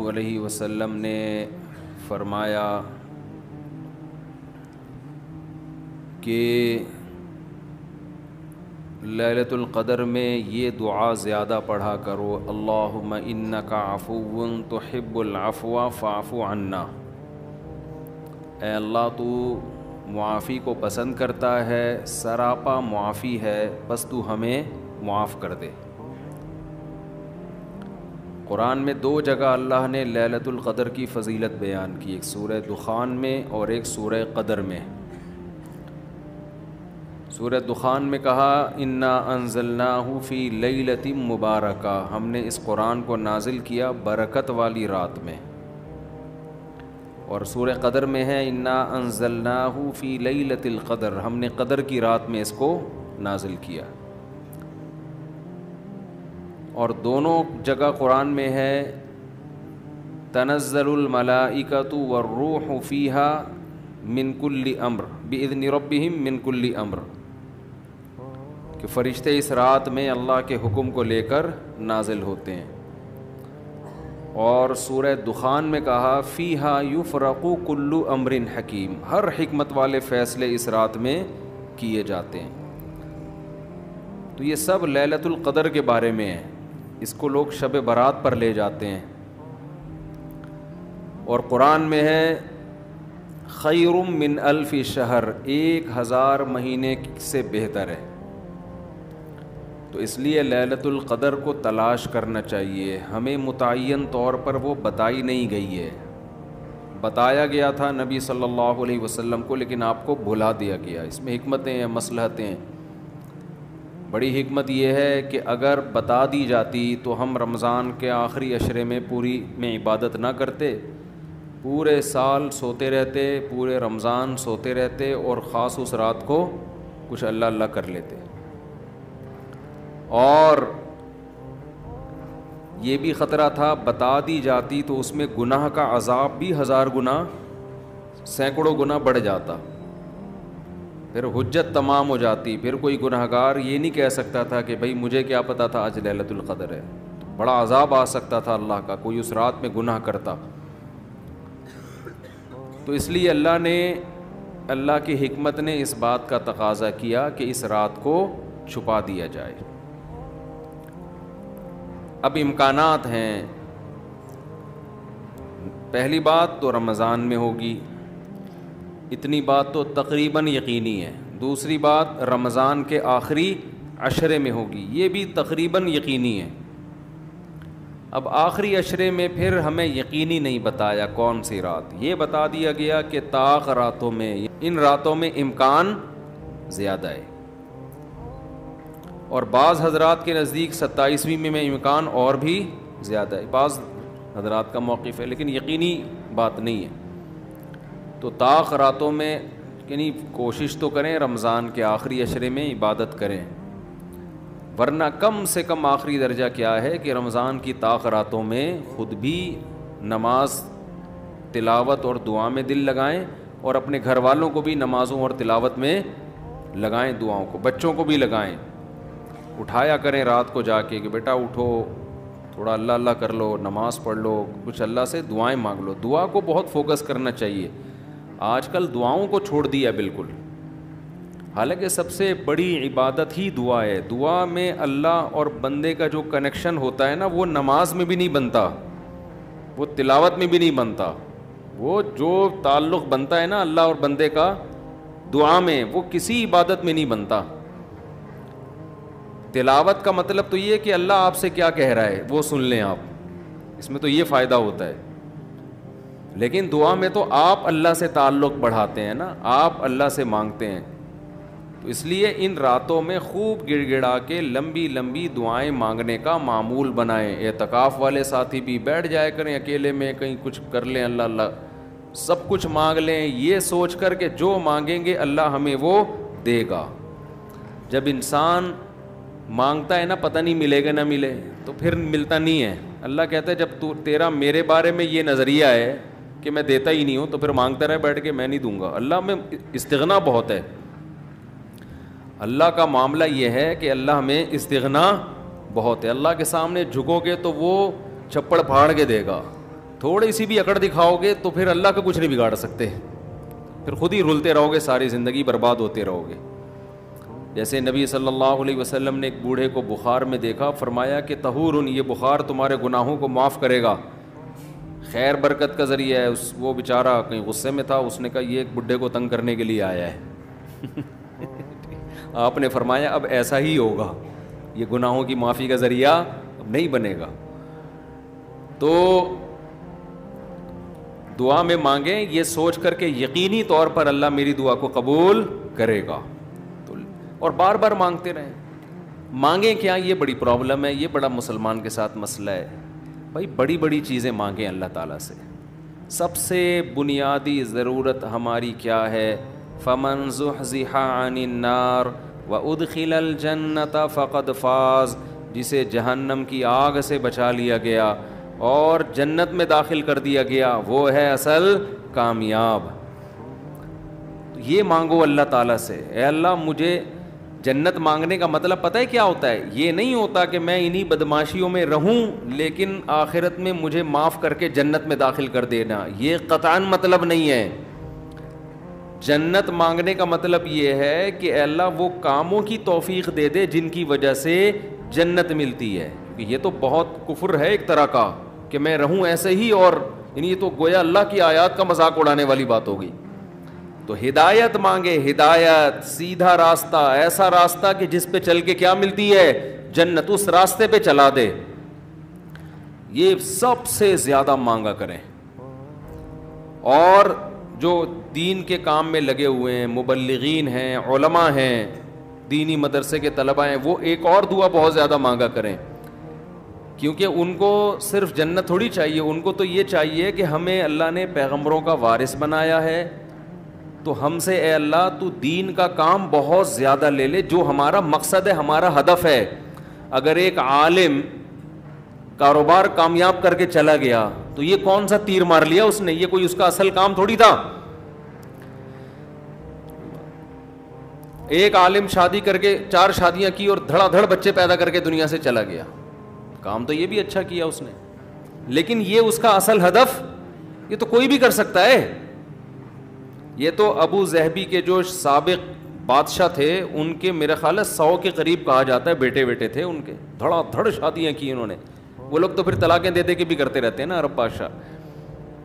علیہ وسلم نے فرمایا کہ لیلۃ القدر میں یہ دعا زیادہ پڑھا کرو، اللہم انک عفو تحب العفو فاعف عنا۔ اے اللہ تو معافی کو پسند کرتا ہے، سراپا معافی ہے، بس تو ہمیں معاف کر دے۔ قرآن میں 2 جگہ اللہ نے لیلۃ القدر کی فضیلت بیان کی، ایک سورہ دخان میں اور ایک سورہ قدر میں۔ سورہ دخان میں کہا انا انزلناہ فی لیلۃ مبارکہ، ہم نے اس قرآن کو نازل کیا برکت والی رات میں، اور سورہ قدر میں ہے انا انزلناہ فی لیلۃ القدر، ہم نے قدر کی رات میں اس کو نازل کیا۔ اور دونوں جگہ قرآن میں ہے تنزل الملائکۃ والروح فیہا من کل امر باذن ربہم من کل امر، کہ فرشتے اس رات میں اللہ کے حکم کو لے کر نازل ہوتے ہیں۔ اور سورہ دخان میں کہا فیہا یفرق کل امر حکیم، ہر حکمت والے فیصلے اس رات میں کیے جاتے ہیں۔ تو یہ سب لیلۃ القدر کے بارے میں ہے، اس کو لوگ شب برات پر لے جاتے ہیں۔ اور قرآن میں ہے خیر من الف شہر، 1000 مہینے سے بہتر ہے۔ تو اس لیے لیلۃ القدر کو تلاش کرنا چاہیے، ہمیں متعین طور پر وہ بتائی نہیں گئی ہے، بتایا گیا تھا نبی صلی اللہ علیہ وسلم کو، لیکن آپ کو بھلا دیا گیا۔ اس میں حکمتیں ہیں، مصلحتیں ہیں۔ بڑی حکمت یہ ہے کہ اگر بتا دی جاتی تو ہم رمضان کے آخری عشرے میں پوری میں عبادت نہ کرتے، پورے سال سوتے رہتے، پورے رمضان سوتے رہتے، اور خاص اس رات کو کچھ اللہ اللہ کر لیتے۔ اور یہ بھی خطرہ تھا بتا دی جاتی تو اس میں گناہ کا عذاب بھی 1000 گنا، سینکڑوں گنا بڑھ جاتا، پھر حجت تمام ہو جاتی، پھر کوئی گناہگار یہ نہیں کہہ سکتا تھا کہ بھائی مجھے کیا پتا تھا آج لیلۃ القدر ہے، بڑا عذاب آ سکتا تھا اللہ کا، کوئی اس رات میں گناہ کرتا۔ تو اس لیے اللہ کی حکمت نے اس بات کا تقاضا کیا کہ اس رات کو چھپا دیا جائے۔ اب امکانات ہیں، پہلی بات تو رمضان میں ہوگی، اتنی بات تو تقریباً یقینی ہے۔ دوسری بات رمضان کے آخری عشرے میں ہوگی، یہ بھی تقریباً یقینی ہے۔ اب آخری عشرے میں پھر ہمیں یقینی نہیں بتایا کون سی رات، یہ بتا دیا گیا کہ طاق راتوں میں، ان راتوں میں امکان زیادہ ہے۔ اور بعض حضرات کے نزدیک 27ویں میں امکان اور بھی زیادہ ہے، بعض حضرات کا موقف ہے، لیکن یقینی بات نہیں ہے۔ تو طاق راتوں میں یعنی کوشش تو کریں رمضان کے آخری عشرے میں عبادت کریں، ورنہ کم سے کم آخری درجہ کیا ہے کہ رمضان کی طاق راتوں میں خود بھی نماز، تلاوت اور دعا میں دل لگائیں، اور اپنے گھر والوں کو بھی نمازوں اور تلاوت میں لگائیں، دعاؤں کو، بچوں کو بھی لگائیں، اٹھایا کریں رات کو جا کے کہ بیٹا اٹھو، تھوڑا اللہ اللہ کر لو، نماز پڑھ لو، کچھ اللہ سے دعائیں مانگ لو۔ دعا کو بہت فوکس کرنا چاہیے، آج کل دعاؤں کو چھوڑ دیا بالکل، حالانکہ سب سے بڑی عبادت ہی دعا ہے۔ دعا میں اللہ اور بندے کا جو کنیکشن ہوتا ہے نا، وہ نماز میں بھی نہیں بنتا، وہ تلاوت میں بھی نہیں بنتا، وہ جو تعلق بنتا ہے نا اللہ اور بندے کا دعا میں، وہ کسی عبادت میں نہیں بنتا۔ تلاوت کا مطلب تو یہ کہ اللہ آپ سے کیا کہہ رہا ہے وہ سن لیں آپ، اس میں تو یہ فائدہ ہوتا ہے۔ لیکن دعا میں تو آپ اللہ سے تعلق بڑھاتے ہیں نا، آپ اللہ سے مانگتے ہیں۔ تو اس لیے ان راتوں میں خوب گڑ گڑا کے لمبی لمبی دعائیں مانگنے کا معمول بنائیں۔ اعتکاف والے ساتھی بھی بیٹھ جائے کریں اکیلے میں، کہیں کچھ کر لیں، اللہ اللہ سب کچھ مانگ لیں، یہ سوچ کر کہ جو مانگیں گے اللہ ہمیں وہ دے گا۔ جب انسان مانگتا ہے نا پتہ نہیں ملے گا نہ ملے، تو پھر ملتا نہیں ہے۔ اللہ کہتا ہے جب تیرا میرے بارے میں یہ نظریہ ہے کہ میں دیتا ہی نہیں ہوں، تو پھر مانگتا رہے بیٹھ کے، میں نہیں دوں گا۔ اللہ میں استغنا بہت ہے، اللہ کا معاملہ یہ ہے کہ اللہ میں استغنا بہت ہے۔ اللہ کے سامنے جھکو گے تو وہ چھپڑ پھاڑ کے دے گا، تھوڑی سی بھی اکڑ دکھاؤ گے تو پھر اللہ کا کچھ نہیں بگاڑ سکتے, پھر خود ہی رلتے رہو گے, ساری زندگی برباد ہوتے رہو گے. جیسے نبی صلی اللہ علیہ وسلم نے ایک بوڑھے کو بخار میں دیکھا, فرمایا کہ طہور, یہ بخار تمہارے گناہوں کو معاف کرے گا, خیر برکت کا ذریعہ ہے. وہ بیچارہ کہیں غصے میں تھا, اس نے کہا یہ ایک بڈھے کو تنگ کرنے کے لیے آیا ہے. آپ نے فرمایا اب ایسا ہی ہوگا, یہ گناہوں کی معافی کا ذریعہ اب نہیں بنے گا. تو دعا میں مانگیں یہ سوچ کر کے یقینی طور پر اللہ میری دعا کو قبول کرے گا, تو اور بار بار مانگتے رہیں. مانگیں کیا, یہ بڑی پرابلم ہے, یہ بڑا مسلمان کے ساتھ مسئلہ ہے. بھائی بڑی بڑی چیزیں مانگیں اللہ تعالیٰ سے. سب سے بنیادی ضرورت ہماری کیا ہے؟ فمن زحزح عن النار وادخل الجنة فقد فاز, جسے جہنم کی آگ سے بچا لیا گیا اور جنت میں داخل کر دیا گیا, وہ ہے اصل کامیاب. یہ مانگو اللہ تعالیٰ سے, اے اللہ مجھے جنت. مانگنے کا مطلب پتہ ہے کیا ہوتا ہے؟ یہ نہیں ہوتا کہ میں انہی بدماشیوں میں رہوں لیکن آخرت میں مجھے معاف کر کے جنت میں داخل کر دینا, یہ قطعاً مطلب نہیں ہے. جنت مانگنے کا مطلب یہ ہے کہ اے اللہ وہ کاموں کی توفیق دے دے جن کی وجہ سے جنت ملتی ہے. کیونکہ یہ تو بہت کفر ہے ایک طرح کا کہ میں رہوں ایسے ہی, اور یہ تو گویا اللہ کی آیات کا مذاق اڑانے والی بات ہوگی. تو ہدایت مانگے, ہدایت, سیدھا راستہ, ایسا راستہ کہ جس پہ چل کے کیا ملتی ہے؟ جنت. اس راستے پہ چلا دے, یہ سب سے زیادہ مانگا کریں. اور جو دین کے کام میں لگے ہوئے ہیں, مبلغین ہیں, علماء ہیں, دینی مدرسے کے طلباء ہیں, وہ ایک اور دعا بہت زیادہ مانگا کریں, کیونکہ ان کو صرف جنت تھوڑی چاہیے, ان کو تو یہ چاہیے کہ ہمیں اللہ نے پیغمبروں کا وارث بنایا ہے, تو ہم سے اے اللہ تو دین کا کام بہت زیادہ لے لے, جو ہمارا مقصد ہے, ہمارا ہدف ہے. اگر ایک عالم کاروبار کامیاب کر کے چلا گیا تو یہ کون سا تیر مار لیا اس نے, یہ کوئی اس کا اصل کام تھوڑی تھا. ایک عالم شادی کر کے 4 شادیاں کی اور دھڑا دھڑ بچے پیدا کر کے دنیا سے چلا گیا, کام تو یہ بھی اچھا کیا اس نے, لیکن یہ اس کا اصل ہدف, یہ تو کوئی بھی کر سکتا ہے. یہ تو ابو ظہبی کے جو سابق بادشاہ تھے ان کے میرے خیال ہے 100 کے قریب کہا جاتا ہے بیٹے تھے ان کے, دھڑا دھڑ شادیاں کی انہوں نے. وہ لوگ تو پھر طلاقیں دے دے کے بھی کرتے رہتے ہیں نا عرب بادشاہ,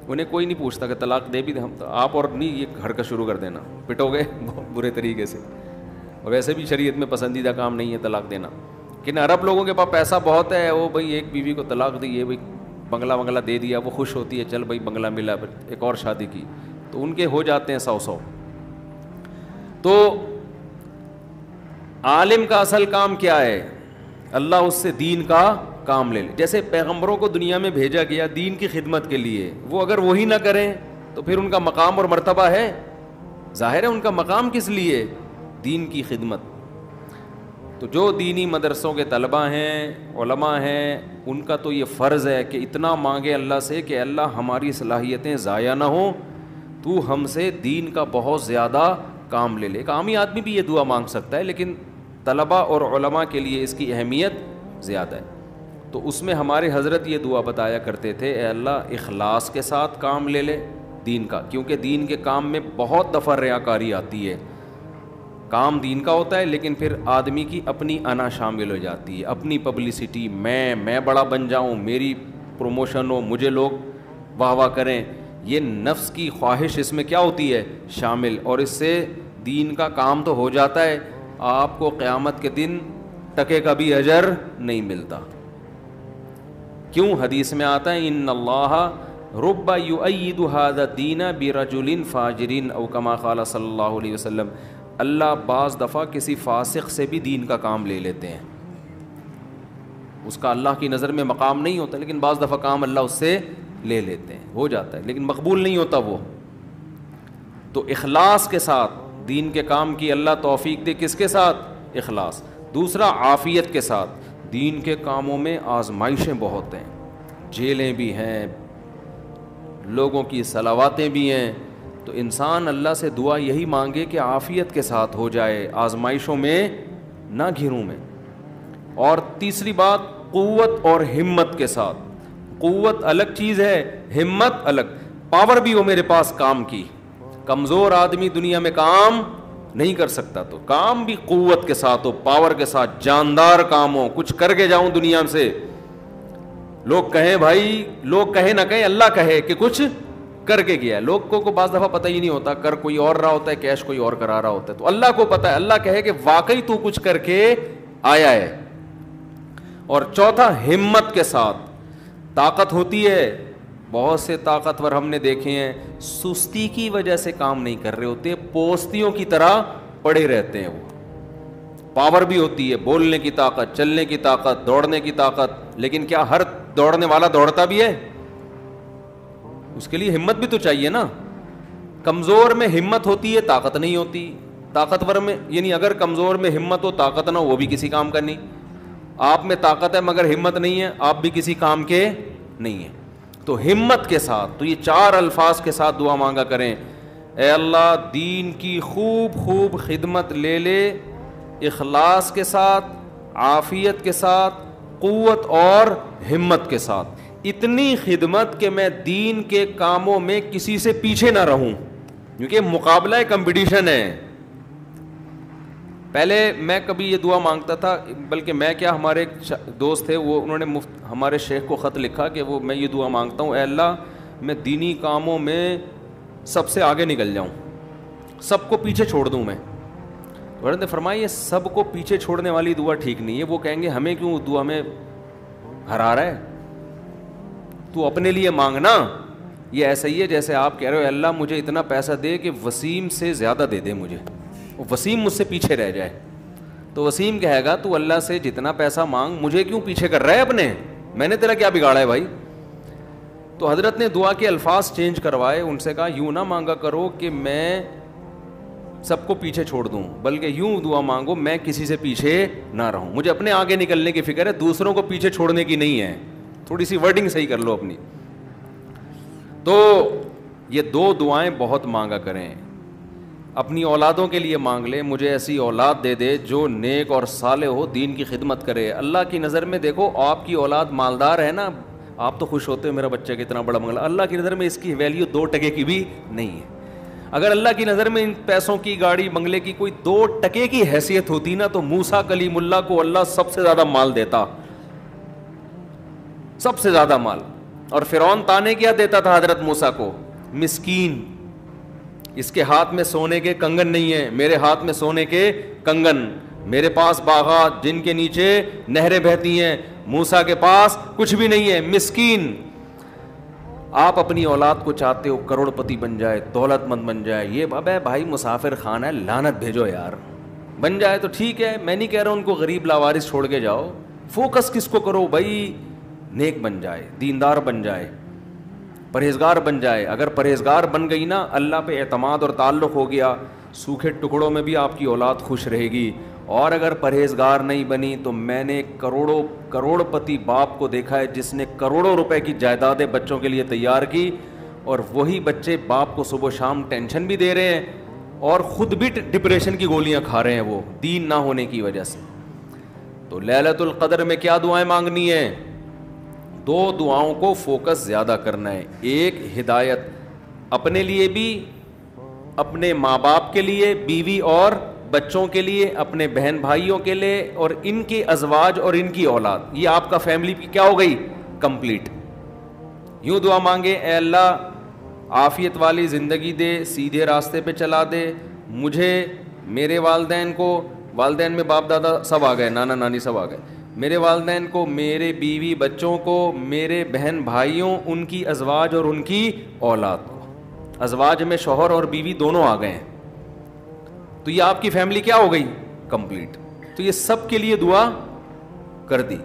انہیں کوئی نہیں پوچھتا کہ طلاق دے بھی دے, ہم تو آپ اور نہیں, یہ گھر کا شروع کر دینا, پٹو گے برے طریقے سے. اور ویسے بھی شریعت میں پسندیدہ کام نہیں ہے طلاق دینا, لیکن عرب لوگوں کے پاس پیسہ بہت ہے, وہ بھائی ایک بیوی کو طلاق دی, یہ بھائی بنگلہ دے دیا, وہ خوش ہوتی ہے, چل بھائی بنگلہ ملا, پھر ایک اور شادی کی, تو ان کے ہو جاتے ہیں 100. تو عالم کا اصل کام کیا ہے؟ اللہ اس سے دین کا کام لے لے. جیسے پیغمبروں کو دنیا میں بھیجا گیا دین کی خدمت کے لیے, وہ اگر وہی نہ کریں تو پھر ان کا مقام اور مرتبہ ہے, ظاہر ہے ان کا مقام کس لیے؟ دین کی خدمت. تو جو دینی مدرسوں کے طلباء ہیں, علماء ہیں, ان کا تو یہ فرض ہے کہ اتنا مانگے اللہ سے کہ اللہ ہماری صلاحیتیں ضائع نہ ہوں, تو ہم سے دین کا بہت زیادہ کام لے لے. ایک عامی آدمی بھی یہ دعا مانگ سکتا ہے, لیکن طلباء اور علماء کے لیے اس کی اہمیت زیادہ ہے. تو اس میں ہمارے حضرت یہ دعا بتایا کرتے تھے, اے اللہ اخلاص کے ساتھ کام لے لے دین کا, کیونکہ دین کے کام میں بہت دفعہ ریاکاری آتی ہے. کام دین کا ہوتا ہے لیکن پھر آدمی کی اپنی انا شامل ہو جاتی ہے, اپنی پبلسٹی, میں بڑا بن جاؤں, میری پروموشن ہو, مجھے لوگ واہ واہ کریں, یہ نفس کی خواہش اس میں کیا ہوتی ہے شامل, اور اس سے دین کا کام تو ہو جاتا ہے, آپ کو قیامت کے دن ٹکے کا بھی اجر نہیں ملتا. کیوں؟ حدیث میں آتا ہے ان اللہ رب یؤید ھذا الدین برجل فاجر او کما قال صلی اللہ علیہ وسلم, اللہ بعض دفعہ کسی فاسق سے بھی دین کا کام لے لیتے ہیں. اس کا اللہ کی نظر میں مقام نہیں ہوتا, لیکن بعض دفعہ کام اللہ اس سے لے لیتے ہیں, ہو جاتا ہے, لیکن مقبول نہیں ہوتا وہ. تو اخلاص کے ساتھ دین کے کام کی اللہ توفیق دے, کس کے ساتھ؟ اخلاص. دوسرا عافیت کے ساتھ. دین کے کاموں میں آزمائشیں بہت ہیں, جیلیں بھی ہیں, لوگوں کی صلواتیں بھی ہیں, تو انسان اللہ سے دعا یہی مانگے کہ عافیت کے ساتھ ہو جائے, آزمائشوں میں نہ گھروں میں. اور تیسری بات قوت اور ہمت کے ساتھ. قوت الگ چیز ہے، ہمت الگ. پاور بھی ہو میرے پاس کام کی، کمزور آدمی دنیا میں کام نہیں کر سکتا، تو کام بھی قوت کے ساتھ ہو، پاور کے ساتھ، جاندار کام ہو، کچھ کر کے جاؤں دنیا سے. لوگ کہیں بھائی، لوگ کہیں نہ کہیں، اللہ کہے کہ کچھ کر کے گیا ہے. لوگوں کو بعض دفعہ پتہ ہی نہیں ہوتا، کر کوئی اور رہا ہوتا ہے، کیش کوئی اور کرا رہا ہوتا ہے. تو اللہ کو پتہ ہے، اللہ کہے کہ واقعی تو کچھ کر کے آیا ہے. اور چوتھا، ہمت کے ساتھ. طاقت ہوتی ہے، بہت سے طاقتور ہم نے دیکھے ہیں سستی کی وجہ سے کام نہیں کر رہے ہوتے، پوستیوں کی طرح پڑے رہتے ہیں. وہ پاور بھی ہوتی ہے، بولنے کی طاقت، چلنے کی طاقت، دوڑنے کی طاقت، لیکن کیا ہر دوڑنے والا دوڑتا بھی ہے؟ اس کے لیے ہمت بھی تو چاہیے نا. کمزور میں ہمت ہوتی ہے، طاقت نہیں ہوتی. طاقتور میں، یعنی اگر کمزور میں ہمت ہو، طاقت نہ ہو، وہ بھی کسی کام کا نہیں. آپ میں طاقت ہے مگر ہمت نہیں ہے، آپ بھی کسی کام کے نہیں ہیں. تو ہمت کے ساتھ، تو یہ 4 الفاظ کے ساتھ دعا مانگا کریں. اے اللہ دین کی خوب خوب خدمت لے لے، اخلاص کے ساتھ، عافیت کے ساتھ، قوت اور ہمت کے ساتھ. اتنی خدمت کہ میں دین کے کاموں میں کسی سے پیچھے نہ رہوں، کیونکہ مقابلہ کمپٹیشن ہے. پہلے میں کبھی یہ دعا مانگتا تھا، بلکہ میں کیا، ہمارے ایک دوست تھے، وہ انہوں نے ہمارے شیخ کو خط لکھا کہ وہ میں یہ دعا مانگتا ہوں، اے اللہ میں دینی کاموں میں سب سے آگے نکل جاؤں، سب کو پیچھے چھوڑ دوں میں. حضرت نے فرمایا یہ سب کو پیچھے چھوڑنے والی دعا ٹھیک نہیں ہے. وہ کہیں گے ہمیں کیوں دعا میں ہرا رہا ہے، تو اپنے لیے مانگنا. یہ ایسا ہی ہے جیسے آپ کہہ رہے ہو اللہ مجھے اتنا پیسہ دے کہ وسیم سے زیادہ دے دے مجھے، وسیم مجھ سے پیچھے رہ جائے. تو وسیم کہے گا تو اللہ سے جتنا پیسہ مانگ، مجھے کیوں پیچھے کر رہا ہے اپنے، میں نے تیرا کیا بگاڑا ہے بھائی. تو حضرت نے دعا کے الفاظ چینج کروائے، ان سے کہا یوں نہ مانگا کرو کہ میں سب کو پیچھے چھوڑ دوں، بلکہ یوں دعا مانگو میں کسی سے پیچھے نہ رہوں، مجھے اپنے آگے نکلنے کی فکر ہے، دوسروں کو پیچھے چھوڑنے کی نہیں ہے. تھوڑی سی ورڈنگ صحیح کر لو اپنی. تو یہ 2 دعائیں بہت مانگا کریں. اپنی اولادوں کے لیے مانگ لے، مجھے ایسی اولاد دے دے جو نیک اور صالح ہو، دین کی خدمت کرے. اللہ کی نظر میں دیکھو آپ کی اولاد مالدار ہے نا، آپ تو خوش ہوتے ہو میرا بچہ کتنا بڑا منگلا. اللہ کی نظر میں اس کی ویلیو 2 ٹکے کی بھی نہیں ہے. اگر اللہ کی نظر میں ان پیسوں کی، گاڑی بنگلے کی کوئی 2 ٹکے کی حیثیت ہوتی نا، تو موسیٰ کلیم اللہ کو اللہ سب سے زیادہ مال دیتا، سب سے زیادہ مال. اور فرعون تانے کیا دیتا تھا حضرت موسیٰ کو؟ مسکین، اس کے ہاتھ میں سونے کے کنگن نہیں ہیں، میرے ہاتھ میں سونے کے کنگن، میرے پاس باغات جن کے نیچے نہریں بہتی ہیں، موسیٰ کے پاس کچھ بھی نہیں ہے، مسکین. آپ اپنی اولاد کو چاہتے ہو کروڑ پتی بن جائے، دولت مند بن جائے، یہ بابا بھائی مسافر خان ہے، لعنت بھیجو یار. بن جائے تو ٹھیک ہے، میں نہیں کہہ رہا ان کو غریب لاوارث چھوڑ کے جاؤ. فوکس کس کو کرو بھائی؟ نیک بن جائے، دیندار بن جائے، پرہیزگار بن جائے. اگر پرہیزگار بن گئی نا، اللہ پہ اعتماد اور تعلق ہو گیا، سوکھے ٹکڑوں میں بھی آپ کی اولاد خوش رہے گی. اور اگر پرہیزگار نہیں بنی تو میں نے کروڑ پتی باپ کو دیکھا ہے جس نے کروڑوں روپے کی جائیدادیں بچوں کے لیے تیار کی، اور وہی بچے باپ کو صبح شام ٹینشن بھی دے رہے ہیں اور خود بھی ڈپریشن کی گولیاں کھا رہے ہیں وہ دین نہ ہونے کی وجہ سے. تو لیلۃ القدر میں کیا دعائیں مانگنی ہیں؟ 2 دعاؤں کو فوکس زیادہ کرنا ہے. ایک ہدایت اپنے لیے بھی، اپنے ماں باپ کے لیے، بیوی اور بچوں کے لیے، اپنے بہن بھائیوں کے لیے، اور ان کے ازواج اور ان کی اولاد. یہ آپ کا فیملی کی کیا ہو گئی؟ کمپلیٹ. یوں دعا مانگے، اے اللہ عافیت والی زندگی دے، سیدھے راستے پہ چلا دے مجھے، میرے والدین کو، والدین میں باپ دادا سب آ گئے، نانا نانی سب آ گئے، میرے والدین کو، میرے بیوی بچوں کو، میرے بہن بھائیوں، ان کی ازواج اور ان کی اولاد کو. ازواج میں شوہر اور بیوی دونوں آ گئے ہیں، تو یہ آپ کی فیملی کیا ہو گئی؟ کمپلیٹ. تو یہ سب کے لیے دعا کر دی.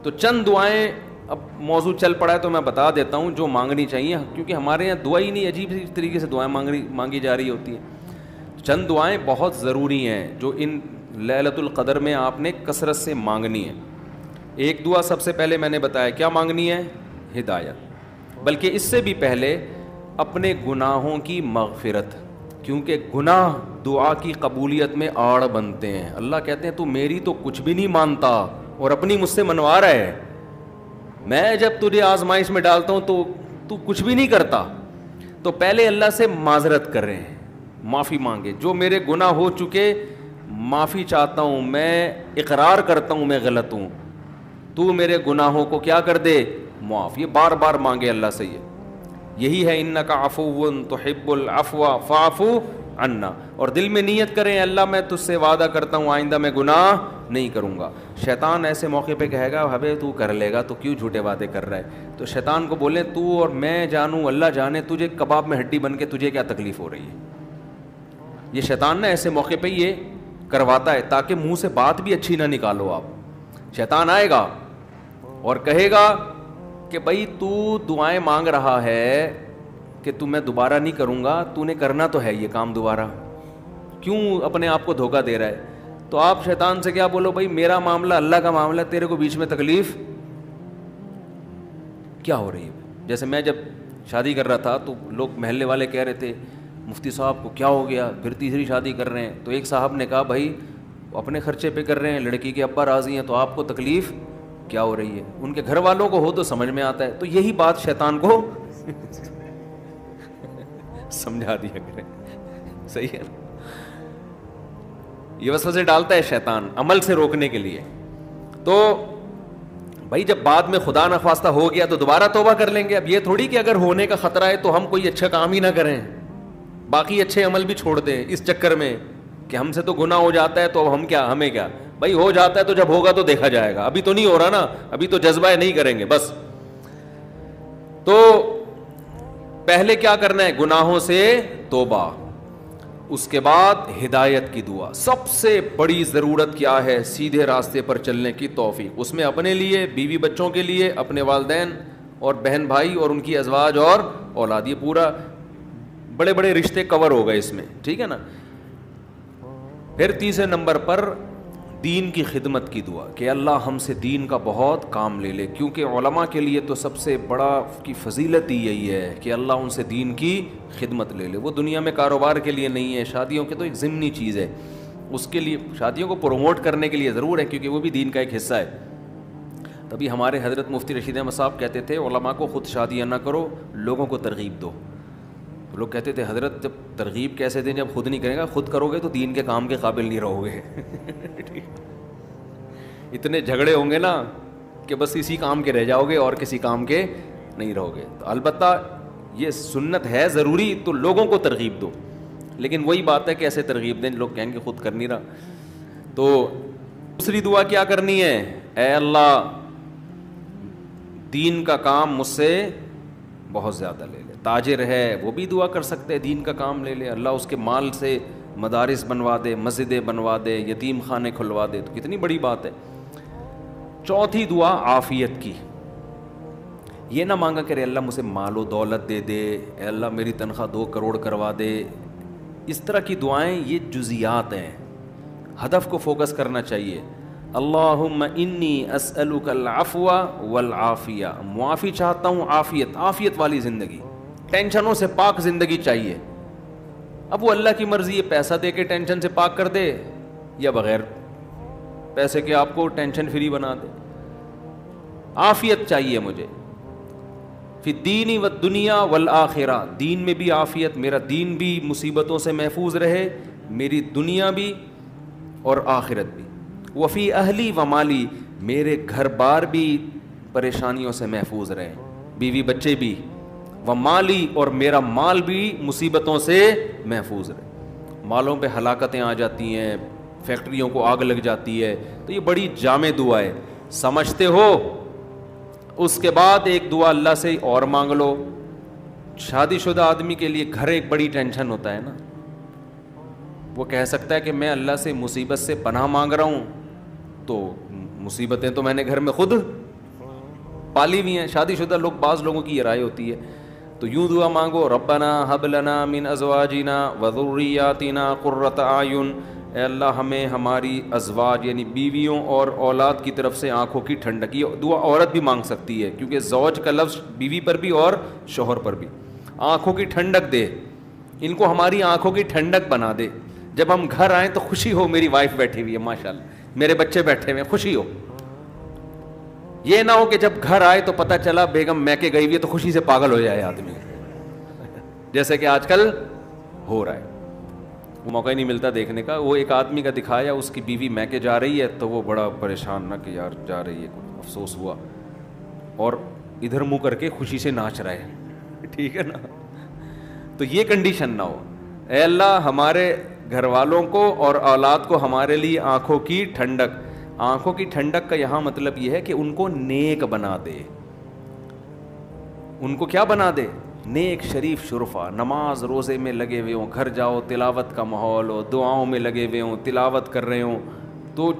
تو چند دعائیں، اب موضوع چل پڑا ہے تو میں بتا دیتا ہوں جو مانگنی چاہیے، کیونکہ ہمارے یہاں دعا ہی نہیں، عجیب طریقے سے دعائیں مانگی جا رہی ہوتی ہیں. چند دعائیں بہت ضروری ہیں جو ان لیلۃ القدر میں آپ نے کثرت سے مانگنی ہے. ایک دعا سب سے پہلے میں نے بتایا کیا مانگنی ہے؟ ہدایت. بلکہ اس سے بھی پہلے اپنے گناہوں کی مغفرت، کیونکہ گناہ دعا کی قبولیت میں آڑ بنتے ہیں. اللہ کہتے ہیں تو میری تو کچھ بھی نہیں مانتا اور اپنی مجھ سے منوا رہا ہے. میں جب تجھے آزمائش میں ڈالتا ہوں تو تو کچھ بھی نہیں کرتا. تو پہلے اللہ سے معذرت کر رہے ہیں, معافی مانگے, جو میرے گناہ ہو چکے معافی چاہتا ہوں, میں اقرار کرتا ہوں میں غلط ہوں, تو میرے گناہوں کو کیا کر دے, معاف. یہ بار بار مانگے اللہ سے. یہی ہے انک عفو تحب العفو فاعف عنا. اور دل میں نیت کریں اللہ میں تجھ سے وعدہ کرتا ہوں آئندہ میں گناہ نہیں کروں گا. شیطان ایسے موقع پہ کہے گا ہبے تو کر لے گا, تو کیوں جھوٹے وعدے کر رہا ہے. تو شیطان کو بولیں تو اور میں جانوں اللہ جانے تجھے کباب میں ہڈی بن کے تجھے کیا تکلیف ہو رہی ہے. یہ شیطان نا ایسے موقع پہ یہ کرواتا ہے تاکہ منہ سے بات بھی اچھی نہ نکالو آپ. شیطان آئے گا اور کہے گا کہ بھائی تو دعائیں مانگ رہا ہے کہ تو میں دوبارہ نہیں کروں گا, تو نے کرنا تو ہے یہ کام دوبارہ, کیوں اپنے آپ کو دھوکہ دے رہا ہے. تو آپ شیطان سے کیا بولو, بھائی میرا معاملہ اللہ کا معاملہ, تیرے کو بیچ میں تکلیف کیا ہو رہی ہے. جیسے میں جب شادی کر رہا تھا تو لوگ محلے والے کہہ رہے تھے مفتی صاحب کو کیا ہو گیا, پھر تیسری شادی کر رہے ہیں. تو ایک صاحب نے کہا بھائی اپنے خرچے پہ کر رہے ہیں, لڑکی کے ابا راضی ہیں, تو آپ کو تکلیف کیا ہو رہی ہے. ان کے گھر والوں کو ہو تو سمجھ میں آتا ہے. تو یہی بات شیطان کو سمجھا دیا کریں, صحیح ہے. یہ وسوسے ڈالتا ہے شیطان عمل سے روکنے کے لیے. تو بھائی جب بعد میں خدا نخواستہ ہو گیا تو دوبارہ توبہ کر لیں گے. اب یہ تھوڑی کہ اگر ہونے کا خطرہ ہے تو ہم کوئی اچھا کام ہی نہ کریں, باقی اچھے عمل بھی چھوڑ دیں اس چکر میں کہ ہم سے تو گناہ ہو جاتا ہے تو اب ہم کیا, ہمیں کیا. بھائی ہو جاتا ہے تو جب ہوگا تو دیکھا جائے گا, ابھی تو نہیں ہو رہا نا, ابھی تو جذبہ ہے نہیں کریں گے بس. تو پہلے کیا کرنا ہے, گناہوں سے توبہ, اس کے بعد ہدایت کی دعا. سب سے بڑی ضرورت کیا ہے, سیدھے راستے پر چلنے کی توفیق. اس میں اپنے لیے, بیوی بچوں کے لیے, اپنے والدین اور بہن بھائی اور ان کی ازواج اور اولاد, یہ پورا بڑے بڑے رشتے کور ہو گئے اس میں, ٹھیک ہے نا. پھر تیسرے نمبر پر دین کی خدمت کی دعا کہ اللہ ہم سے دین کا بہت کام لے لے, کیونکہ علماء کے لیے تو سب سے بڑا کی فضیلت ہی یہی ہے کہ اللہ ان سے دین کی خدمت لے لے. وہ دنیا میں کاروبار کے لیے نہیں ہے, شادیوں کے تو ایک ضمنی چیز ہے, اس کے لیے شادیوں کو پروموٹ کرنے کے لیے ضرور ہے کیونکہ وہ بھی دین کا ایک حصہ ہے. تبھی ہمارے حضرت مفتی رشید احمد صاحب کہتے تھے علماء کو خود شادیاں نہ کرو, لوگوں کو ترغیب دو. لوگ کہتے تھے حضرت جب ترغیب کیسے دیں جب خود نہیں کرے گا, خود کرو گے تو دین کے کام کے قابل نہیں رہو گے. اتنے جھگڑے ہوں گے نا کہ بس اسی کام کے رہ جاؤ گے اور کسی کام کے نہیں رہو گے. تو البتہ یہ سنت ہے ضروری, تو لوگوں کو ترغیب دو, لیکن وہی بات ہے کہ ایسے ترغیب دیں لوگ کہیں گے خود کر نہیں رہا. تو دوسری دعا کیا کرنی ہے, اے اللہ دین کا کام مجھ سے بہت زیادہ لے لے. تاجر ہے وہ بھی دعا کر سکتے ہیں دین کا کام لے لے, اللہ اس کے مال سے مدارس بنوا دے, مسجدیں بنوا دے, یتیم خانے کھلوا دے, تو کتنی بڑی بات ہے. چوتھی دعا عافیت کی. یہ نہ مانگا کرے اللہ مجھے مال و دولت دے دے, اے اللہ میری تنخواہ 2 کروڑ کروا دے. اس طرح کی دعائیں یہ جزیات ہیں, ہدف کو فوکس کرنا چاہیے. اللہم انی اسألک العفو والعافیہ, معافی چاہتا ہوں, عافیت, عافیت والی زندگی, ٹینشنوں سے پاک زندگی چاہیے. اب وہ اللہ کی مرضی ہے, پیسہ دے کے ٹینشن سے پاک کر دے یا بغیر پیسے کے آپ کو ٹینشن فری بنا دے. عافیت چاہیے مجھے. فی الدین والدنیا والآخرہ, دین میں بھی عافیت, میرا دین بھی مصیبتوں سے محفوظ رہے, میری دنیا بھی اور آخرت بھی. وفی اہلی و مالی, میرے گھر بار بھی پریشانیوں سے محفوظ رہے, بیوی بچے بھی, و مالی اور میرا مال بھی مصیبتوں سے محفوظ رہے. مالوں پہ ہلاکتیں آ جاتی ہیں, فیکٹریوں کو آگ لگ جاتی ہے, تو یہ بڑی جامع دعا ہے, سمجھتے ہو. اس کے بعد ایک دعا اللہ سے اور مانگ لو. شادی شدہ آدمی کے لیے گھر ایک بڑی ٹینشن ہوتا ہے نا, وہ کہہ سکتا ہے کہ میں اللہ سے مصیبت سے پناہ مانگ رہا ہوں, تو مصیبتیں تو میں نے گھر میں خود پالی ہوئی ہیں. شادی شدہ لوگ, بعض لوگوں کی یہ رائے ہوتی ہے, تو یوں دعا مانگو, ربنا ہب لنا من ازواجنا وذریاتنا قرۃ اعین, اے اللہ ہمیں ہماری ازواج یعنی بیویوں اور اولاد کی طرف سے آنکھوں کی ٹھنڈک. یہ دعا عورت بھی مانگ سکتی ہے کیونکہ زوج کا لفظ بیوی پر بھی اور شوہر پر بھی. آنکھوں کی ٹھنڈک دے, ان کو ہماری آنکھوں کی ٹھنڈک بنا دے, جب ہم گھر آئیں تو خوشی ہو, میری وائف بیٹھی ہوئی ہے ماشاءاللہ, میرے بچے بیٹھے ہوئے, خوشی ہو. یہ نہ ہو کہ جب گھر آئے تو پتہ چلا بیگم میکے گئی ہوئی ہے تو خوشی سے پاگل ہو جائے آدمی, جیسے کہ آج کل ہو رہا ہے. وہ موقع ہی نہیں ملتا دیکھنے کا. وہ ایک آدمی کا دکھایا, اس کی بیوی میکے جا رہی ہے تو وہ بڑا پریشان نہ کہ یار جا رہی ہے, افسوس ہوا, اور ادھر منہ کر کے خوشی سے ناچ رہا ہے. ٹھیک ہے نا. تو یہ کنڈیشن نہ ہو. اے اللہ ہمارے گھر والوں کو اور اولاد کو ہمارے لیے آنکھوں کی ٹھنڈک. آنکھوں کی ٹھنڈک کا یہاں مطلب یہ ہے کہ ان کو نیک بنا دے. ان کو کیا بنا دے؟ نیک, شریف, شرفا. نماز روزے میں لگے ہوئے ہوں, گھر جاؤ تلاوت کا ماحول ہو, دعاؤں میں لگے ہوئے ہوں, تلاوت کر رہے ہوں. تو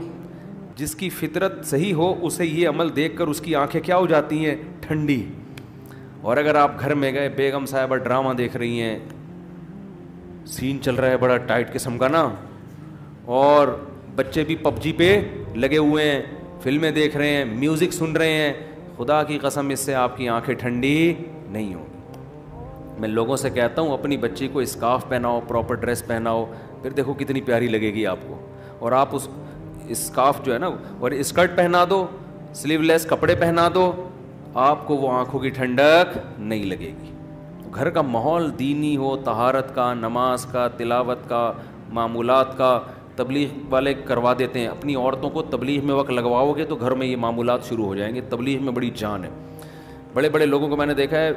جس کی فطرت صحیح ہو اسے یہ عمل دیکھ کر اس کی آنکھیں کیا ہو جاتی ہیں؟ ٹھنڈی. اور اگر آپ گھر میں گئے, بیگم صاحبہ ڈرامہ دیکھ رہی ہیں, سین چل رہا ہے بڑا ٹائٹ قسم کا نا, اور بچے بھی پب جی پہ لگے ہوئے ہیں, فلمیں دیکھ رہے ہیں, میوزک سن رہے ہیں, خدا کی قسم اس سے آپ کی آنکھیں ٹھنڈی نہیں ہوں. میں لوگوں سے کہتا ہوں اپنی بچی کو اسکارف پہناؤ, پراپر ڈریس پہناؤ, پھر دیکھو کتنی پیاری لگے گی آپ کو. اور آپ اس اسکارف جو ہے نا اور اسکرٹ پہنا دو, سلیو لیس کپڑے پہنا دو, آپ کو وہ آنکھوں کی ٹھنڈک نہیں لگے گی. گھر کا ماحول دینی ہو, طہارت کا, نماز کا, تلاوت کا, معمولات کا. تبلیغ والے کروا دیتے ہیں, اپنی عورتوں کو تبلیغ میں وقت لگواؤ گے تو گھر میں یہ معمولات شروع ہو جائیں گے. تبلیغ میں بڑی جان ہے. بڑے بڑے لوگوں کو میں نے دیکھا ہے,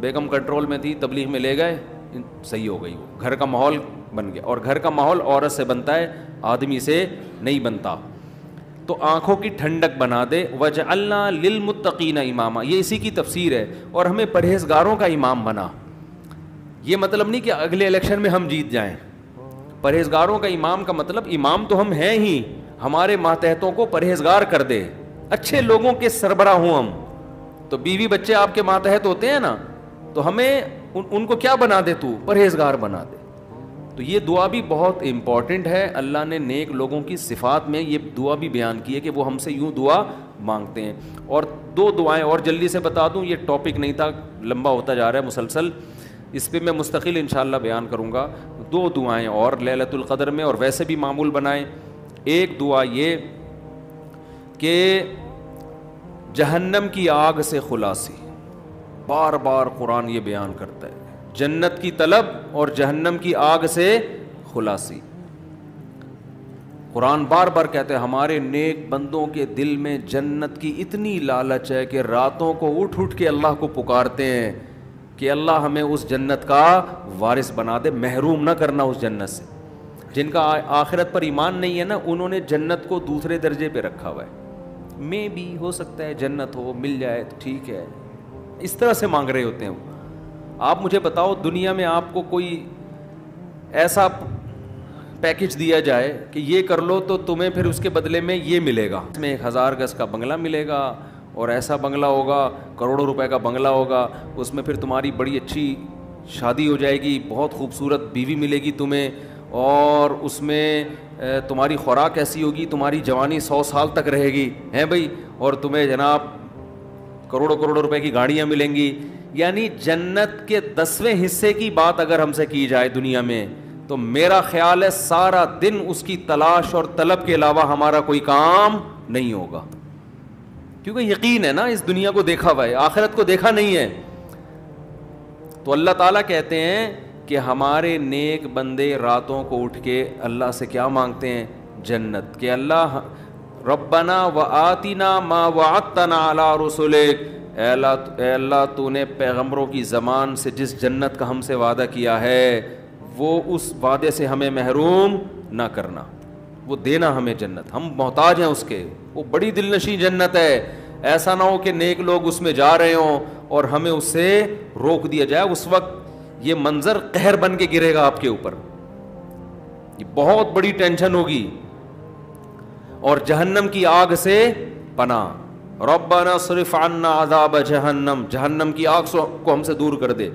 بیگم کنٹرول میں تھی, تبلیغ میں لے گئے, صحیح ہو گئی, وہ گھر کا ماحول بن گیا. اور گھر کا ماحول عورت سے بنتا ہے, آدمی سے نہیں بنتا. تو آنکھوں کی ٹھنڈک بنا دے. وَجْعَلْنَا لِلْمُتَّقِينَ اماما, یہ اسی کی تفسیر ہے. اور ہمیں پرہیزگاروں کا امام بنا. یہ مطلب نہیں کہ اگلے الیکشن میں ہم جیت جائیں. پرہیزگاروں کا امام کا مطلب امام تو ہم ہیں ہی, ہمارے ماتحتوں کو پرہیزگار کر دے, اچھے لوگوں کے سربراہ ہوں ہم. تو بیوی بچے آپ کے ماتحت ہوتے ہیں نا, تو ہمیں ان کو کیا بنا دے, تو پرہیزگار بنا دے. تو یہ دعا بھی بہت امپورٹنٹ ہے. اللہ نے نیک لوگوں کی صفات میں یہ دعا بھی بیان کی ہے کہ وہ ہم سے یوں دعا مانگتے ہیں. اور دو دعائیں اور جلدی سے بتا دوں, یہ ٹاپک نہیں تھا, لمبا ہوتا جا رہا ہے مسلسل, اس پہ میں مستقل انشاءاللہ بیان کروں گا. دو دعائیں اور لیلۃ القدر میں, اور ویسے بھی معمول بنائیں. ایک دعا یہ کہ جہنم کی آگ سے خلاصی, بار بار قرآن یہ بیان کرتا ہے, جنت کی طلب اور جہنم کی آگ سے خلاصی. قرآن بار بار کہتے ہیں ہمارے نیک بندوں کے دل میں جنت کی اتنی لالچ ہے کہ راتوں کو اٹھ اٹھ کے اللہ کو پکارتے ہیں کہ اللہ ہمیں اس جنت کا وارث بنا دے, محروم نہ کرنا اس جنت سے. جن کا آخرت پر ایمان نہیں ہے نا, انہوں نے جنت کو دوسرے درجے پہ رکھا ہوا ہے. میں بھی ہو سکتا ہے جنت ہو, مل جائے تو ٹھیک ہے, اس طرح سے مانگ رہے ہوتے ہیں. آپ مجھے بتاؤ دنیا میں آپ کو کوئی ایسا پیکج دیا جائے کہ یہ کر لو تو تمہیں پھر اس کے بدلے میں یہ ملے گا, اس میں 1000 گز کا بنگلہ ملے گا, اور ایسا بنگلہ ہوگا, کروڑوں روپے کا بنگلہ ہوگا, اس میں پھر تمہاری بڑی اچھی شادی ہو جائے گی, بہت خوبصورت بیوی ملے گی تمہیں, اور اس میں تمہاری خوراک ایسی ہوگی, تمہاری جوانی 100 سال تک رہے گی, ہیں بھائی, اور تمہیں جناب کروڑوں کروڑوں روپے کی گاڑیاں ملیں گی. یعنی جنت کے 10ویں حصے کی بات اگر ہم سے کی جائے دنیا میں, تو میرا خیال ہے سارا دن اس کی تلاش اور طلب کے علاوہ ہمارا کوئی کام نہیں ہوگا, کیونکہ یقین ہے نا, اس دنیا کو دیکھا ہوا ہے, آخرت کو دیکھا نہیں ہے. تو اللہ تعالیٰ کہتے ہیں کہ ہمارے نیک بندے راتوں کو اٹھ کے اللہ سے کیا مانگتے ہیں؟ جنت. کہ اللہ ربنا وآتنا ما وعدتنا علی رسولک, اے اللہ تو نے پیغمبروں کی زبان سے جس جنت کا ہم سے وعدہ کیا ہے وہ اس وعدے سے ہمیں محروم نہ کرنا, وہ دینا ہمیں جنت, ہم محتاج ہیں اس کے, وہ بڑی دل نشیں جنت ہے. ایسا نہ ہو کہ نیک لوگ اس میں جا رہے ہوں اور ہمیں اس سے روک دیا جائے. اس وقت یہ منظر قہر بن کے گرے گا آپ کے اوپر, یہ بہت بڑی ٹینشن ہوگی. اور جہنم کی آگ سے پناہ, ربنا صرف عنا عذاب جہنم, جہنم کی آگ کو ہم سے دور کر دے.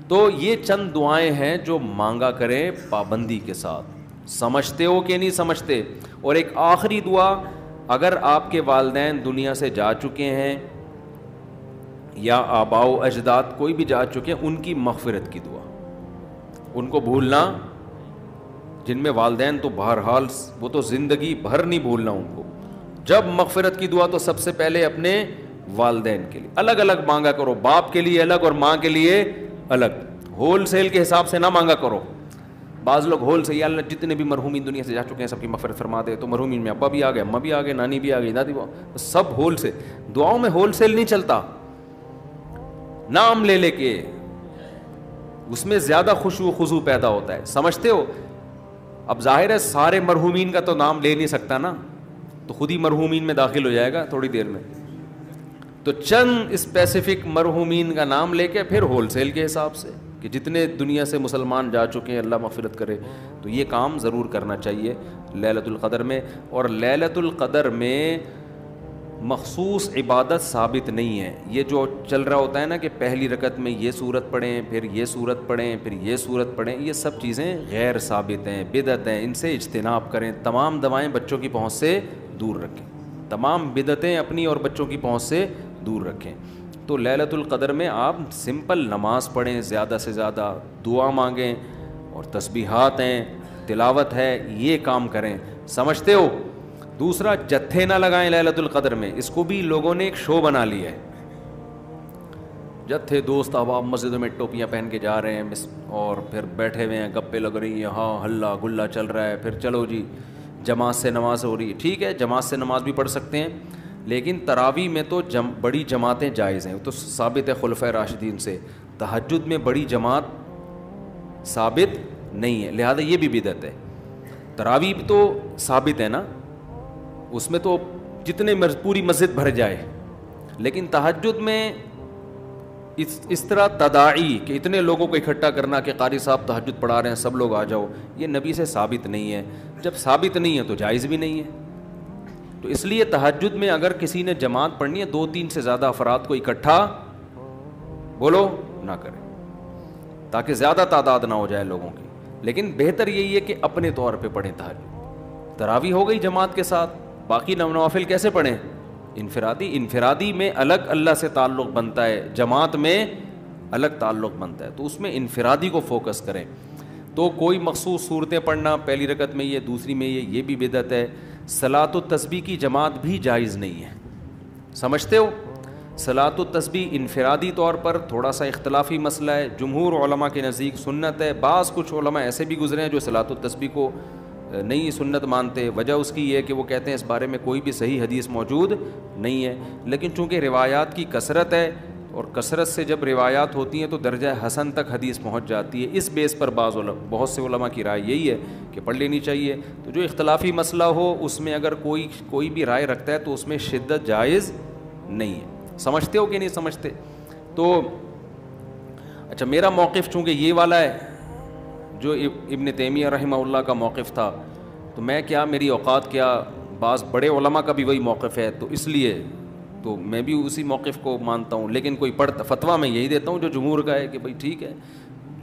تو یہ چند دعائیں ہیں جو مانگا کریں پابندی کے ساتھ. سمجھتے ہو کہ نہیں سمجھتے؟ اور ایک آخری دعا, اگر آپ کے والدین دنیا سے جا چکے ہیں یا آباء و اجداد کوئی بھی جا چکے ہیں, ان کی مغفرت کی دعا, ان کو بھولنا, جن میں والدین تو بہرحال وہ تو زندگی بھر نہیں بھولنا ان کو, جب مغفرت کی دعا تو سب سے پہلے اپنے والدین کے لیے الگ الگ مانگا کرو, باپ کے لیے الگ اور ماں کے لیے الگ, ہول سیل کے حساب سے نہ مانگا کرو. بعض لوگ ہول سے, یا اللہ جتنے بھی مرحومین دنیا سے جا چکے ہیں سب کی مغفرت فرما دے, تو مرحومین میں ابا بھی آ گئے, اماں بھی آ گئے, نانی بھی آ گئی, دادی بھی, سب ہول سے. دعاؤں میں ہول سیل نہیں چلتا, نام لے لے کے اس میں زیادہ خشوع و خضوع پیدا ہوتا ہے, سمجھتے ہو. اب ظاہر ہے سارے مرحومین کا تو نام لے نہیں سکتا نا, تو خود ہی مرحومین میں داخل ہو جائے گا تھوڑی دیر میں. تو چند اسپیسیفک مرحومین کا نام لے کے پھر ہول سیل کے حساب سے کہ جتنے دنیا سے مسلمان جا چکے ہیں اللہ مغفرت کرے. تو یہ کام ضرور کرنا چاہیے لیلۃ القدر میں. اور لیلۃ القدر میں مخصوص عبادت ثابت نہیں ہے. یہ جو چل رہا ہوتا ہے نا کہ پہلی رکعت میں یہ سورت پڑھیں, پھر یہ سورت پڑھیں, پھر یہ سورت پڑھیں, یہ سب چیزیں غیر ثابت ہیں, بدعت ہیں, ان سے اجتناب کریں. تمام دوائیں بچوں کی پہنچ سے دور رکھیں, تمام بدعتیں اپنی اور بچوں کی پہنچ سے دور رکھیں. تو لیلۃ القدر میں آپ سمپل نماز پڑھیں, زیادہ سے زیادہ دعا مانگیں, اور تسبیحات ہیں, تلاوت ہے, یہ کام کریں. سمجھتے ہو. دوسرا, جتھے نہ لگائیں لیلۃ القدر میں. اس کو بھی لوگوں نے ایک شو بنا لیا ہے. جتھے دوست احباب مسجدوں میں ٹوپیاں پہن کے جا رہے ہیں اور پھر بیٹھے ہوئے ہیں, گپے لگ رہی ہیں, ہاں ہلا گلا چل رہا ہے, پھر چلو جی جماعت سے نماز ہو رہی ہے. ٹھیک ہے, جماعت سے نماز بھی پڑھ سکتے ہیں, لیکن تراویح میں تو بڑی جماعتیں جائز ہیں, تو ثابت ہے خلفائے راشدین سے. تہجد میں بڑی جماعت ثابت نہیں ہے, لہذا یہ بھی بدعت ہے. تراویح تو ثابت ہے نا, اس میں تو جتنے پوری مسجد بھر جائے, لیکن تہجد میں اس طرح تداعی کہ اتنے لوگوں کو اکٹھا کرنا کہ قاری صاحب تہجد پڑھا رہے ہیں سب لوگ آ جاؤ, یہ نبی سے ثابت نہیں ہے. جب ثابت نہیں ہے تو جائز بھی نہیں ہے. تو اس لیے تہجد میں اگر کسی نے جماعت پڑھنی ہے, 2-3 سے زیادہ افراد کو اکٹھا بولو نہ کریں, تاکہ زیادہ تعداد نہ ہو جائے لوگوں کی. لیکن بہتر یہی ہے کہ اپنے طور پہ پڑھیں تہجد. تراویح ہو گئی جماعت کے ساتھ, باقی نوافل کیسے پڑھیں؟ انفرادی میں الگ اللہ سے تعلق بنتا ہے, جماعت میں الگ تعلق بنتا ہے, تو اس میں انفرادی کو فوکس کریں. تو کوئی مخصوص صورتیں پڑھنا, پہلی رکعت میں یہ, دوسری میں یہ بھی بدعت ہے. صلاۃ التسبیح کی جماعت بھی جائز نہیں ہے. سمجھتے ہو. صلاۃ التسبیح انفرادی طور پر تھوڑا سا اختلافی مسئلہ ہے. جمہور علماء کے نزدیک سنت ہے. بعض کچھ علماء ایسے بھی گزرے ہیں جو صلاۃ التسبیح کو نہیں سنت مانتے. وجہ اس کی یہ ہے کہ وہ کہتے ہیں اس بارے میں کوئی بھی صحیح حدیث موجود نہیں ہے. لیکن چونکہ روایات کی کثرت ہے, اور کثرت سے جب روایات ہوتی ہیں تو درجہ حسن تک حدیث پہنچ جاتی ہے. اس بیس پر بہت سے علماء کی رائے یہی ہے کہ پڑھ لینی چاہیے. تو جو اختلافی مسئلہ ہو اس میں اگر کوئی بھی رائے رکھتا ہے تو اس میں شدت جائز نہیں ہے. سمجھتے ہو کہ نہیں سمجھتے؟ تو اچھا, میرا موقف چونکہ یہ والا ہے جو ابن تیمیہ رحمہ اللہ کا موقف تھا, تو میں کیا, میری اوقات کیا, بعض بڑے علماء کا بھی وہی موقف ہے, تو اس لیے تو میں بھی اسی موقف کو مانتا ہوں. لیکن کوئی فتویٰ میں یہی دیتا ہوں جو جمہور کا ہے کہ بھائی ٹھیک ہے,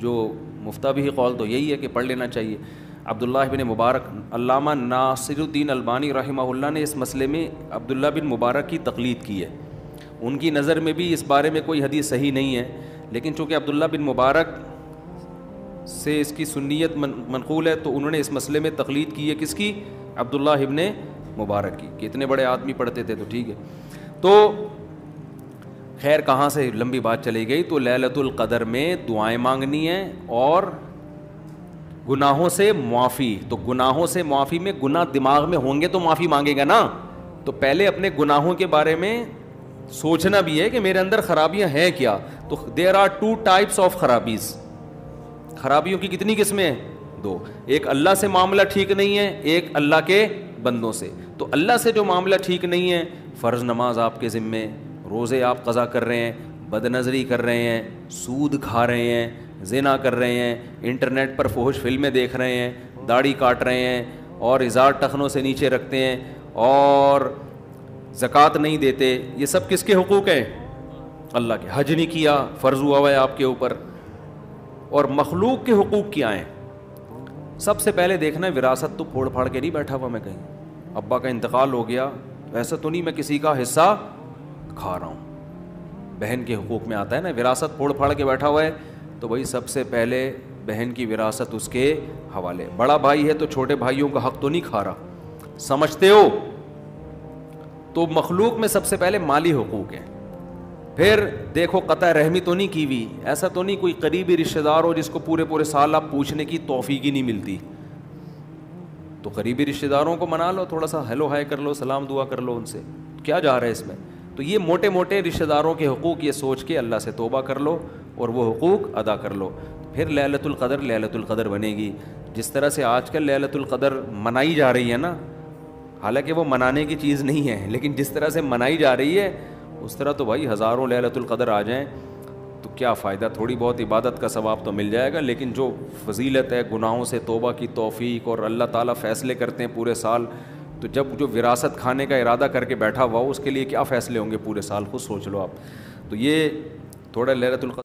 جو مفتہ بھی قول تو یہی ہے کہ پڑھ لینا چاہیے. عبداللہ بن مبارک, علامہ ناصر الدین البانی رحمہ اللہ نے اس مسئلے میں عبداللہ بن مبارک کی تقلید کی ہے. ان کی نظر میں بھی اس بارے میں کوئی حدیث صحیح نہیں ہے, لیکن چونکہ عبداللہ بن مبارک سے اس کی سنیت منقول ہے تو انہوں نے اس مسئلے میں تقلید کی ہے. کس کی؟ عبداللہ ابن مبارک کی, کہ اتنے بڑے آدمی پڑھتے تھے تو ٹھیک ہے. تو خیر کہاں سے لمبی بات چلی گئی. تو لیلۃ القدر میں دعائیں مانگنی ہیں اور گناہوں سے معافی. تو گناہوں سے معافی میں گناہ دماغ میں ہوں گے تو معافی مانگے گا نا, تو پہلے اپنے گناہوں کے بارے میں سوچنا بھی ہے کہ میرے اندر خرابیاں ہیں کیا. تو دیر آر 2 types آف خرابیز. خرابیوں کی کتنی قسمیں ہیں؟ 2. ایک اللہ سے معاملہ ٹھیک نہیں ہے, ایک اللہ کے بندوں سے. تو اللہ سے جو معاملہ ٹھیک نہیں ہے, فرض نماز آپ کے ذمے, روزے آپ قضا کر رہے ہیں, بد نظری کر رہے ہیں, سود کھا رہے ہیں, زنا کر رہے ہیں, انٹرنیٹ پر فحش فلمیں دیکھ رہے ہیں, داڑھی کاٹ رہے ہیں اور ازار ٹخنوں سے نیچے رکھتے ہیں, اور زکوٰۃ نہیں دیتے. یہ سب کس کے حقوق ہیں؟ اللہ کے. حج نہیں کیا, فرض ہوا ہوا ہے آپ کے اوپر. اور مخلوق کے حقوق کیا ہیں؟ سب سے پہلے دیکھنا ہے وراثت تو پھوڑ پھاڑ کے نہیں بیٹھا ہوا میں کہیں, ابا کا انتقال ہو گیا ایسا تو نہیں میں کسی کا حصہ کھا رہا ہوں. بہن کے حقوق میں آتا ہے نا, وراثت پھوڑ پھاڑ کے بیٹھا ہوا ہے تو بھائی سب سے پہلے بہن کی وراثت اس کے حوالے. بڑا بھائی ہے تو چھوٹے بھائیوں کا حق تو نہیں کھا رہا. سمجھتے ہو؟ تو مخلوق میں سب سے پہلے مالی حقوق ہیں. پھر دیکھو قطع رحمی تو نہیں کی ہوئی, ایسا تو نہیں کوئی قریبی رشتہ دار ہو جس کو پورے پورے سال آپ پوچھنے کی توفیق ہی نہیں ملتی, تو قریبی رشتہ داروں کو منا لو, تھوڑا سا ہیلو ہائے کر لو, سلام دعا کر لو ان سے, کیا جا رہا ہے اس میں. تو یہ موٹے موٹے رشتہ داروں کے حقوق یہ سوچ کے اللہ سے توبہ کر لو اور وہ حقوق ادا کر لو. پھر لیلۃ القدر لیلۃ القدر بنے گی. جس طرح سے آج کل لیلۃ القدر منائی جا رہی ہے نا, حالانکہ وہ منانے کی چیز نہیں ہے, لیکن جس طرح سے منائی جا رہی ہے اس طرح تو بھائی ہزاروں لیلۃ القدر آ جائیں تو کیا فائدہ, تھوڑی بہت عبادت کا ثواب تو مل جائے گا, لیکن جو فضیلت ہے گناہوں سے توبہ کی توفیق, اور اللہ تعالیٰ فیصلے کرتے ہیں پورے سال, تو جب جو وراثت کھانے کا ارادہ کر کے بیٹھا ہوا ہو اس کے لیے کیا فیصلے ہوں گے پورے سال, خود سوچ لو آپ. تو یہ تھوڑا لیلۃ القدر